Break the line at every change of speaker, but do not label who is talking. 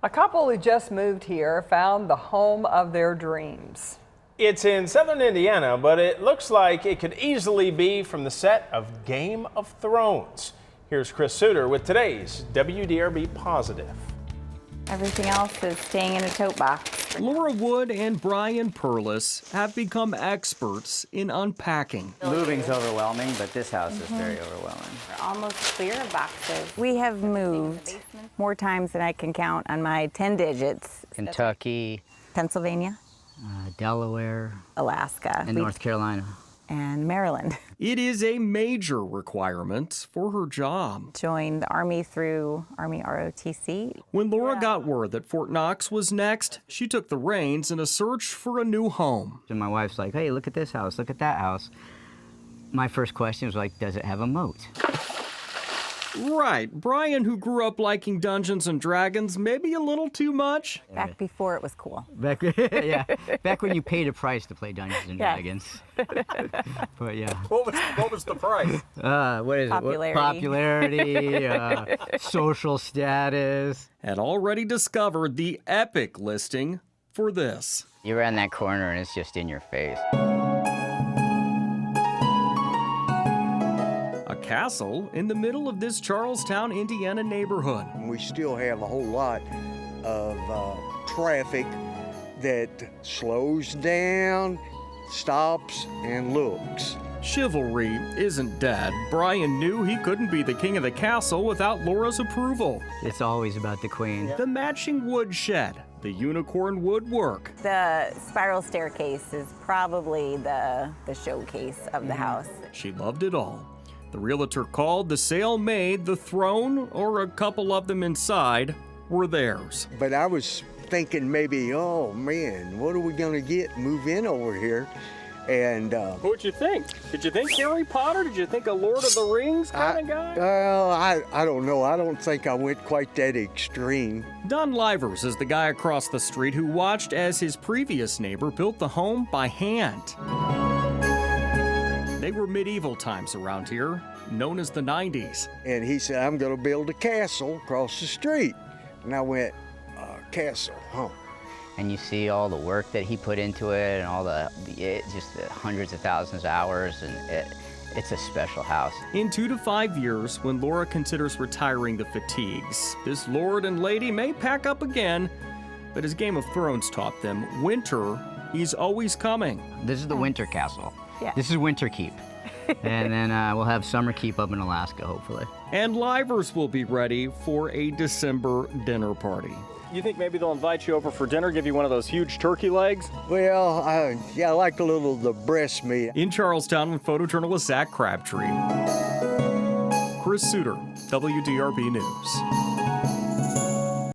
A couple who just moved here found the home of their dreams.
It's in southern Indiana, but it looks like it could easily be from the set of Game of Thrones. Here's Chris Suter with today's WDRB Positive.
Everything else is staying in a tote box.
Laura Wood and Brian Perlis have become experts in unpacking.
Moving's overwhelming, but this house is very overwhelming.
We're almost clear of boxes. We have moved more times than I can count on my 10 digits.
Kentucky,
Pennsylvania,
Delaware,
Alaska,
and North Carolina.
and Maryland.
It is a major requirement for her job.
Joined the Army through Army ROTC.
When Laura got word that Fort Knox was next, she took the reins in a search for a new home.
And my wife's like, hey, look at this house, look at that house. My first question was like, does it have a moat?
Right, Brian, who grew up liking Dungeons and Dragons, maybe a little too much.
Back before it was cool.
Back, back when you paid a price to play Dungeons and Dragons. But yeah.
What was the price?
What is
Popularity.
it? Popularity, social status.
Had already discovered the epic listing for this.
You're around that corner and it's just in your face.
A castle in the middle of this Charlestown, Indiana neighborhood.
We still have a whole lot of traffic that slows down, stops, and looks.
Chivalry isn't dead. Brian knew he couldn't be the king of the castle without Laura's approval.
It's always about the queen.
The matching woodshed, the unicorn woodwork.
The spiral staircase is probably the showcase of the house.
She loved it all. The realtor called, the sale made, the throne, or a couple of them inside, were theirs.
But I was thinking maybe, oh man, what are we gonna get, move in over here? And
What'd you think? Did you think Harry Potter? Did you think a Lord of the Rings kind of guy?
well, I don't know. I don't think I went quite that extreme.
Don Livers is the guy across the street who watched as his previous neighbor built the home by hand. They were medieval times around here, known as the 90s.
And he said, I'm gonna build a castle across the street. And I went, castle, huh?
And you see all the work that he put into it and all just the hundreds of thousands of hours, and it's a special house.
In 2 to 5 years, when Laura considers retiring the fatigues, this lord and lady may pack up again, but as Game of Thrones taught them, winter is always coming.
This is the winter castle.
Yeah.
This is Winter Keep. And then we'll have Summer Keep up in Alaska, hopefully.
And Livers will be ready for a December dinner party.
You think maybe they'll invite you over for dinner, give you one of those huge turkey legs?
Well, yeah, I like a little of the breast meat.
In Charlestown with photojournalist Zach Crabtree. Chris Suter, WDRB News.